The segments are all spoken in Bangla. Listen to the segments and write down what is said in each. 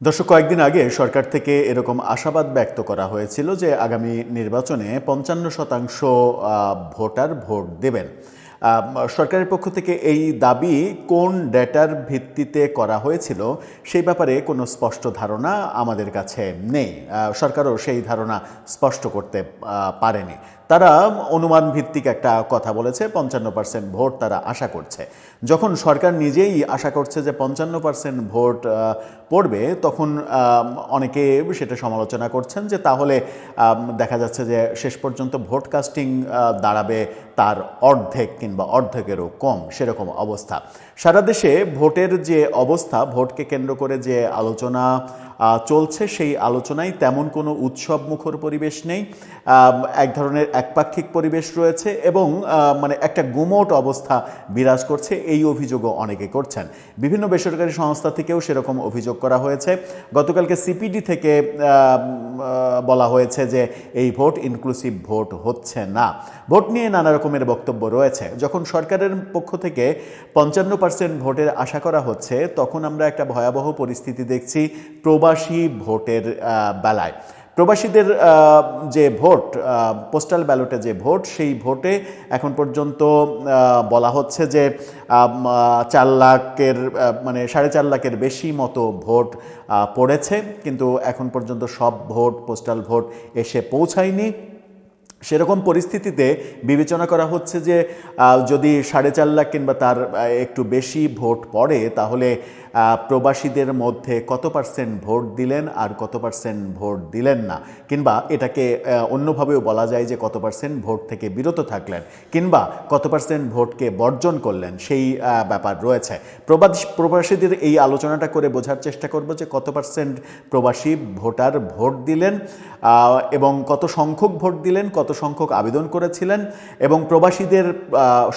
দর্শক, কয়েকদিন আগে সরকার থেকে এরকম আশাবাদ ব্যক্ত করা হয়েছিল যে আগামী নির্বাচনে ৫৫% ভোটার ভোট দেবেন। সরকারের পক্ষ থেকে এই দাবি কোন ডেটার ভিত্তিতে করা হয়েছিল সেই ব্যাপারে কোনো স্পষ্ট ধারণা আমাদের কাছে নেই। সরকারও সেই ধারণা স্পষ্ট করতে পারেনি। তারা অনুমান ভিত্তিক একটা কথা বলেছে, ৫৫% ভোট তারা আশা করছে। যখন সরকার নিজেই আশা করছে যে ৫৫% ভোট পড়বে, তখন অনেকে সেটা সমালোচনা করছেন যে তাহলে দেখা যাচ্ছে যে শেষ পর্যন্ত ভোট কাস্টিং দাঁড়াবে তার অর্ধেক কিংবা অর্ধেকেরও কম, সেরকম অবস্থা। সারা দেশে ভোটের যে অবস্থা, ভোটকে কেন্দ্র করে যে আলোচনা চলছে, সেই আলোচনায় তেমন কোনো উৎসব মুখর পরিবেশ নেই। এক ধরনের একপাক্ষিক পরিবেশ রয়েছে এবং মানে একটা গুমোট অবস্থা বিরাজ করছে, এই অভিযোগও অনেকে করছেন। বিভিন্ন বেসরকারি সংস্থা থেকেও সেরকম অভিযোগ করা হয়েছে। গতকালকে সিপিডি থেকে বলা হয়েছে যে এই ভোট ইনক্লুসিভ ভোট হচ্ছে না। ভোট নিয়ে নানা রকমের বক্তব্য রয়েছে। যখন সরকারের পক্ষ থেকে ৫৫% ভোটের আশা করা হচ্ছে, তখন আমরা একটা ভয়াবহ পরিস্থিতি দেখছি প্রবাসী ভোটের বেলায়। প্রবাসীদের যে ভোট, পোস্টাল ব্যালটে যে ভোট, সেই ভোটে এখন পর্যন্ত বলা হচ্ছে যে ৪ লাখের মানে ৪.৫ লাখের বেশি মতো ভোট পড়েছে, কিন্তু এখন পর্যন্ত সব ভোট, পোস্টাল ভোট এসে পৌঁছায়নি। সেরকম পরিস্থিতিতে বিবেচনা করা হচ্ছে যে যদি ৪.৫ লাখ কিংবা তার একটু বেশি ভোট পড়ে, তাহলে প্রবাসীদের মধ্যে কত পার্সেন্ট ভোট দিলেন আর কত পার্সেন্ট ভোট দিলেন না, কিংবা এটাকে অন্যভাবেও বলা যায় যে কত পার্সেন্ট ভোট থেকে বিরত থাকলেন কিংবা কত পার্সেন্ট ভোটকে বর্জন করলেন, সেই ব্যাপার রয়েছে। প্রবাসীদের এই আলোচনাটা করে বোঝার চেষ্টা করব যে কত পার্সেন্ট প্রবাসী ভোটার ভোট দিলেন এবং কত সংখ্যক ভোট দিলেন, কত সংখ্যক আবেদন করেছিলেন এবং প্রবাসীদের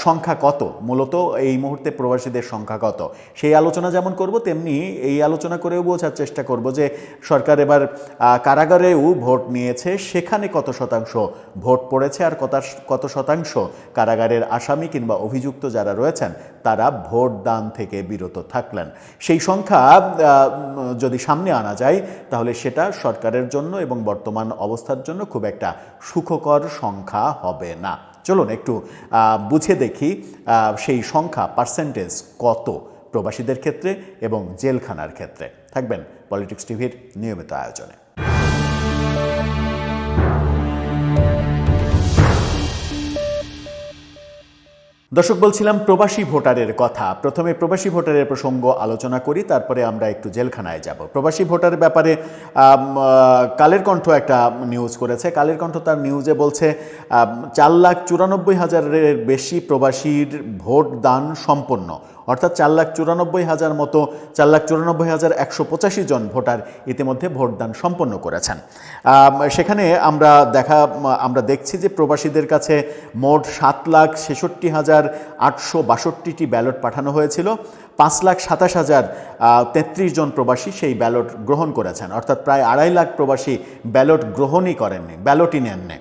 সংখ্যা কত, মূলত এই মুহূর্তে প্রবাসীদের সংখ্যা কত, সেই আলোচনা যেমন করব, তেমনি এই আলোচনা করেও বোঝার চেষ্টা করব যে সরকার এবার কারাগারেও ভোট নিয়েছে, সেখানে কত শতাংশ ভোট পড়েছে আর কত শতাংশ কারাগারের আসামি কিংবা অভিযুক্ত যারা রয়েছেন তারা ভোট দান থেকে বিরত থাকলেন। সেই সংখ্যা যদি সামনে আনা যায়, তাহলে সেটা সরকারের জন্য এবং বর্তমান অবস্থার জন্য খুব একটা সুখকর সংখ্যা হবে না। চলুন একটু বুঝে দেখি সেই সংখ্যা, পার্সেন্টেজ কত প্রবাসীদের ক্ষেত্রে এবং জেলখানার ক্ষেত্রে। থাকবেন পলিটিক্স টিভির নিয়মিত আয়োজনে। দর্শক, বলছিলাম প্রবাসী ভোটারের কথা। প্রথমে প্রবাসী ভোটারের প্রসঙ্গ আলোচনা করি, তারপরে আমরা একটু জেলখানায় যাব। প্রবাসী ভোটারের ব্যাপারে কালের কণ্ঠ একটা নিউজ করেছে। কালের কণ্ঠ তার নিউজে বলছে 4,94,000-এর বেশি প্রবাসীর ভোট দান সম্পন্ন, অর্থাৎ 4,94,000 মতো 4,94,185 জন ভোটার ইতিমধ্যে ভোটদান সম্পন্ন করেছেন। সেখানে আমরা দেখছি যে প্রবাসীদের কাছে মোট 7,66,862টি ব্যালট পাঠানো হয়েছিল। 5,27,033 জন প্রবাসী সেই ব্যালট গ্রহণ করেছেন, অর্থাৎ প্রায় 2.5 লাখ প্রবাসী ব্যালট গ্রহণই করেননি, ব্যালটই নেননি।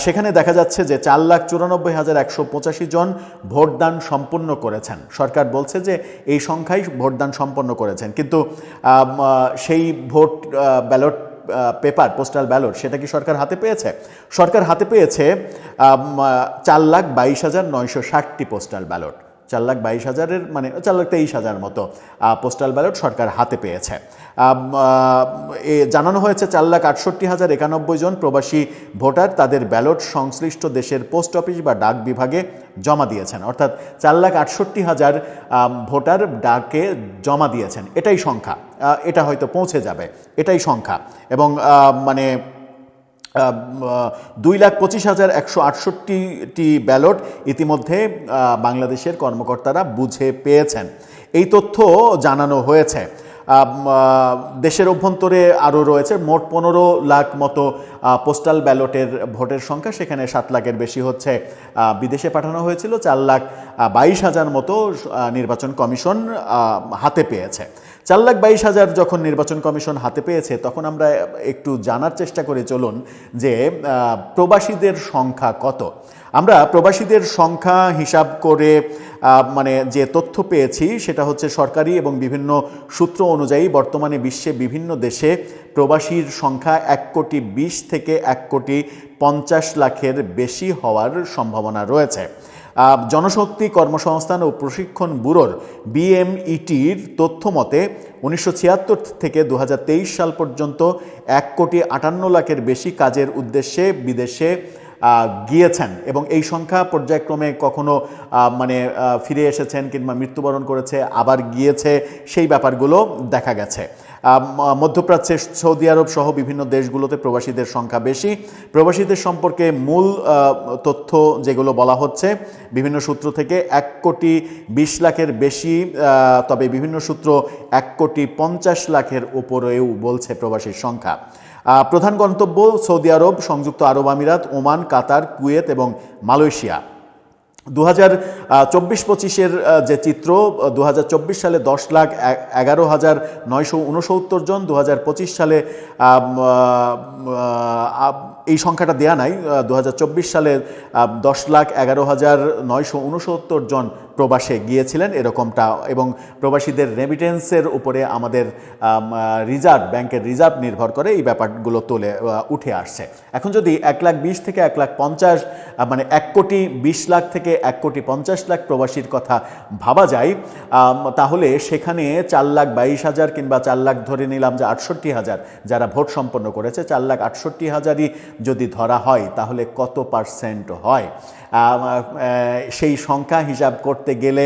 সেখানে দেখা যাচ্ছে যে 4,94,185 জন ভোটদান সম্পন্ন করেছেন। সরকার বলছে যে এই সংখ্যাই ভোটদান সম্পন্ন করেছেন, কিন্তু সেই vote ballot paper, postal ballot, সেটা কি সরকার হাতে পেয়েছে? সরকার হাতে পেয়েছে 4,22,960টি পোস্টাল ব্যালট। 4,22,000-এর মানে 4,23,000 মতো পোস্টাল ব্যালট সরকার হাতে পেয়েছে। জানানো হয়েছে 4,68,091 জন প্রবাসী ভোটার তাদের ব্যালট সংশ্লিষ্ট দেশের পোস্ট অফিস বা ডাক বিভাগে জমা দিয়েছেন, অর্থাৎ 4,68,000 ভোটার ডাকে জমা দিয়েছেন। এটাই সংখ্যা, এটা হয়তো পৌঁছে যাবে, এটাই সংখ্যা। এবং মানে 2,25,168টি ব্যালট ইতিমধ্যে বাংলাদেশের কর্মকর্তারা বুঝে পেয়েছেন, এই তথ্য জানানো হয়েছে। দেশের অভ্যন্তরে আরও রয়েছে মোট 15 লাখ মতো পোস্টাল ব্যালটের ভোটের সংখ্যা, সেখানে 7 লাখের বেশি হচ্ছে বিদেশে পাঠানো হয়েছিল। 4,22,000 মতো নির্বাচন কমিশন হাতে পেয়েছে। 4,22,000 যখন নির্বাচন কমিশন হাতে পেয়েছে তখন আমরা একটু জানার চেষ্টা করে চলুন যে প্রবাসীদের সংখ্যা কত। আমরা প্রবাসীদের সংখ্যা হিসাব করে মানে যে তথ্য পেয়েছি সেটা হচ্ছে সরকারি এবং বিভিন্ন সূত্র অনুযায়ী বর্তমানে বিশ্বে বিভিন্ন দেশে প্রবাসীর সংখ্যা 1,20,00,000 থেকে 1,50,00,000-এর বেশি হওয়ার সম্ভাবনা রয়েছে। জনশক্তি কর্মসংস্থান ও প্রশিক্ষণ ব্যুরোর বিএমইটির তথ্য মতে 1976 থেকে 2023 সাল পর্যন্ত 1,58,00,000-এর বেশি কাজের উদ্দেশ্যে বিদেশে গিয়েছেন এবং এই সংখ্যা পর্যায়ক্রমে কখনো মানে ফিরে এসেছেন কিংবা মৃত্যুবরণ করেছে আবার গিয়েছে, সেই ব্যাপারগুলো দেখা গেছে। মধ্যপ্রাচ্যে সৌদি আরব সহ বিভিন্ন দেশগুলোতে প্রবাসীদের সংখ্যা বেশি। প্রবাসীদের সম্পর্কে মূল তথ্য যেগুলো বলা হচ্ছে বিভিন্ন সূত্র থেকে 1,20,00,000-এর বেশি, তবে বিভিন্ন সূত্র 1,50,00,000-এর উপরেও বলছে প্রবাসীর সংখ্যা। প্রধান গন্তব্য সৌদি আরব, সংযুক্ত আরব আমিরাত, ওমান, কাতার, কুয়েত এবং মালয়েশিয়া। 2024-25-এর যে চিত্র, 2024 সালে 10,11,969 জন, 2025 সালে এই সংখ্যাটা দেয়া নাই, 2024 সালে 10,11,969 জন প্রবাসে গিয়েছিলেন এরকমটা, এবং প্রবাসীদের রেমিটেন্সের উপরে আমাদের রিজার্ভ, ব্যাংকের রিজার্ভ নির্ভর করে এই ব্যাপারগুলো উঠে আসছে। এখন যদি 1,20,000 থেকে 1,50,000 মানে 1,20,00,000 থেকে 1,50,00,000 প্রবাসীর কথা ভাবা যায়, তাহলে সেখানে 4,22,000 কিংবা 4,00,000 ধরে নিলাম যে 68,000 যারা ভোট সম্পন্ন করেছে, 4,68,000-ই যদি ধরা হয় তাহলে কত পার্সেন্ট হয়? সেই সংখ্যা হিসাব করতে গেলে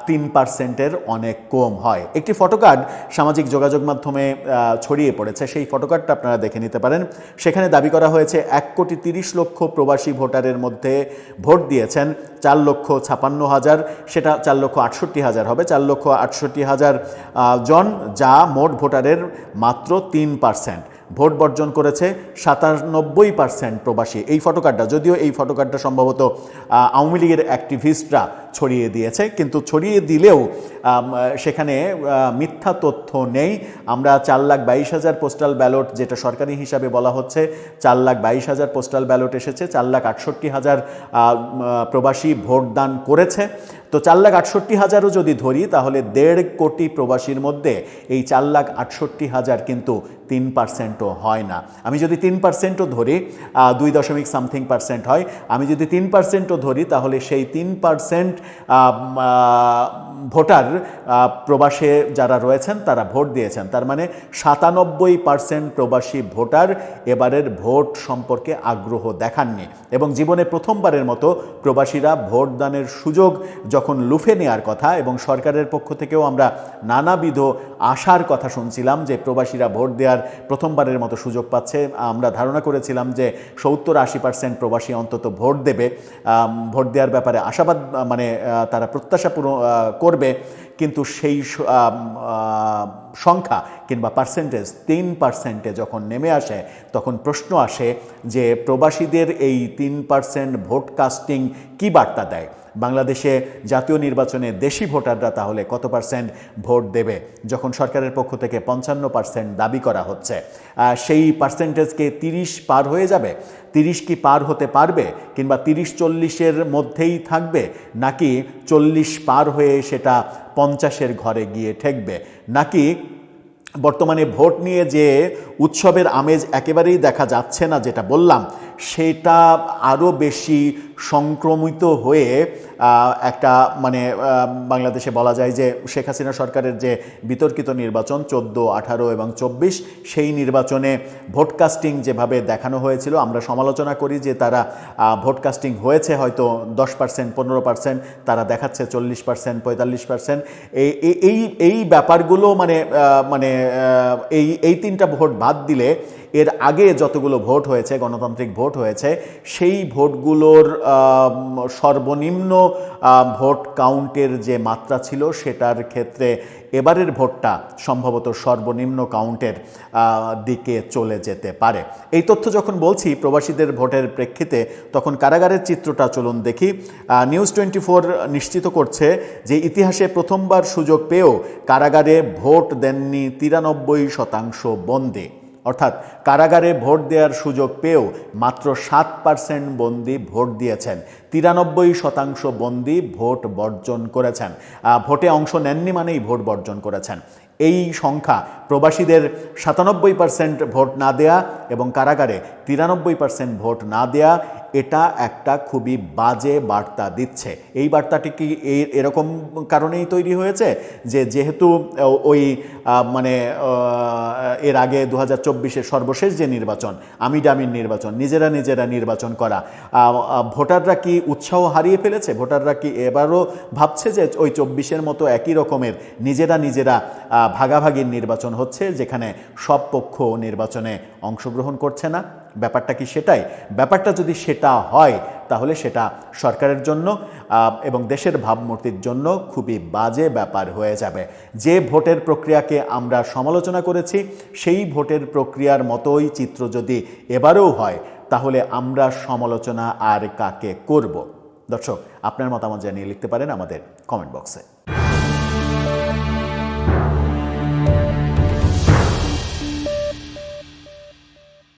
3%-এর অনেক কম হয়। একটি ফটোকার্ড সামাজিক যোগাযোগ মাধ্যমে ছড়িয়ে পড়েছে, সেই ফটোকার্ডটা আপনারা দেখে নিতে পারেন। সেখানে দাবি করা হয়েছে 1,30,00,000 প্রবাসী ভোটারের মধ্যে ভোট দিয়েছেন 4,56,000, সেটা 4,68,000 হবে, 4,68,000 জন, যা মোট ভোটারের মাত্র 3%। ভোট বর্জন করেছে 97% প্রবাসী। এই ফটোকার্ডটা, যদিও এই ফটোকার্ডটা সম্ভবত আওয়ামী লীগের অ্যাক্টিভিস্টরা ছড়িয়ে দিয়েছে, কিন্তু ছড়িয়ে দিলেও সেখানে মিথ্যা তথ্য নেই। আমরা 4,22,000 পোস্টাল ব্যালট, যেটা সরকারি হিসাবে বলা হচ্ছে 4,22,000 পোস্টাল ব্যালট এসেছে, 4,68,000 প্রবাসী ভোটদান করেছে। তো 4,68,000-ও যদি ধরি তাহলে 1.5 কোটি প্রবাসীর মধ্যে এই 4,68,000 কিন্তু 3%ও হয় না। আমি যদি 3%ও ধরি, 2.something% হয়, আমি যদি 3%ও ধরি তাহলে সেই 3% ভোটার প্রবাসে যারা রয়েছেন তারা ভোট দিয়েছেন, তার মানে 97% প্রবাসী ভোটার এবারের ভোট সম্পর্কে আগ্রহ দেখাননি, এবং জীবনে প্রথমবারের মতো প্রবাসীরা ভোটদানের সুযোগ যখন লুফে নেওয়ার কথা, এবং সরকারের পক্ষ থেকেও আমরা নানাবিধ আশার কথা শুনছিলাম যে প্রবাসীরা ভোট দেওয়ার প্রথমবারের মতো সুযোগ পাচ্ছে। আমরা ধারণা করেছিলাম যে 70-80% প্রবাসী অন্তত ভোট দেবে, ভোট দেওয়ার ব্যাপারে আশাবাদ, মানে তারা প্রত্যাশা করবে, কিন্তু সেই সংখ্যা কিংবা পার্সেন্টেজ 3%-এ যখন নেমে আসে তখন প্রশ্ন আসে যে প্রবাসীদের এই 3% ভোট কাস্টিং কী বার্তা দেয়? বাংলাদেশে জাতীয় নির্বাচনে দেশি ভোটাররা তাহলে কত পার্সেন্ট ভোট দেবে যখন সরকারের পক্ষ থেকে 55% দাবি করা হচ্ছে? সেই পার্সেন্টেজকে 30 পার হয়ে যাবে? 30 কি পার হতে পারবে, কিংবা 30-40-এর মধ্যেই থাকবে, নাকি 40 পার হয়ে সেটা 50-এর ঘরে গিয়ে ঠেকবে? নাকি বর্তমানে ভোট নিয়ে যে উৎসবের আমেজ একেবারেই দেখা যাচ্ছে না, যেটা বললাম, সেটা আরও বেশি সংক্রমিত হয়ে একটা মানে বাংলাদেশে বলা যায় যে শেখ হাসিনা সরকারের যে বিতর্কিত নির্বাচন 14, 18 এবং 24, সেই নির্বাচনে ভোটকাস্টিং যেভাবে দেখানো হয়েছিল, আমরা সমালোচনা করি যে তারা ভোটকাস্টিং হয়েছে হয়তো 10%, 15%, তারা দেখাচ্ছে 40%, 45%। এই ব্যাপারগুলো মানে এই 3টা ভোট বাদ দিলে এর আগে যতগুলো ভোট হয়েছে, গণতান্ত্রিক ভোট হয়েছে, সেই ভোটগুলোর সর্বনিম্ন ভোট কাউন্টের যে মাত্রা ছিল সেটার ক্ষেত্রে এবারের ভোটটা সম্ভবত সর্বনিম্ন কাউন্টের দিকে চলে যেতে পারে। এই তথ্য যখন বলছি প্রবাসীদের ভোটের প্রেক্ষিতে, তখন কারাগারের চিত্রটা চলুন দেখি। নিউজ 24 নিশ্চিত করছে যে ইতিহাসে প্রথমবার সুযোগ পেয়েও কারাগারে ভোট দেননি 93% বন্দী। অর্থাৎ কারাগারে ভোট দেওয়ার সুযোগ পেয়েও মাত্র 7% বন্দী ভোট দিয়েছেন, 93% বন্দী ভোট বর্জন করেছেন। ভোটে অংশ নেননি মানেই ভোট বর্জন করেছেন। এই সংখ্যা প্রবাসীদের 97% ভোট না দেয়া এবং কারাগারে 93% ভোট না দেয়া, এটা একটা খুবই বাজে বার্তা দিচ্ছে। এই বার্তাটি কি এরকম কারণেই তৈরি হয়েছে যে যেহেতু ওই এর আগে 2024-এর সর্বশেষ যে নির্বাচন, আমির নির্বাচন, নিজেরা নির্বাচন করা, ভোটাররা কি উৎসাহ হারিয়ে ফেলেছে? ভোটাররা কি এবারও ভাবছে যে ওই 24-এর মতো একই রকমের নিজেরা ভাগাভাগির নির্বাচন হচ্ছে, যেখানে সব পক্ষ নির্বাচনে অংশগ্রহণ করছে না? ব্যাপারটা কি সেটাই? ব্যাপারটা যদি সেটা হয় তাহলে সেটা সরকারের জন্য এবং দেশের ভাবমূর্তির জন্য খুবই বাজে ব্যাপার হয়ে যাবে। যে ভোটের প্রক্রিয়াকে আমরা সমালোচনা করেছি সেই ভোটের প্রক্রিয়ার মতোই চিত্র যদি এবারেও হয় তাহলে আমরা সমালোচনা আর কাকে করব? দর্শক, আপনার মতামত জানিয়ে লিখতে পারেন আমাদের কমেন্ট বক্সে।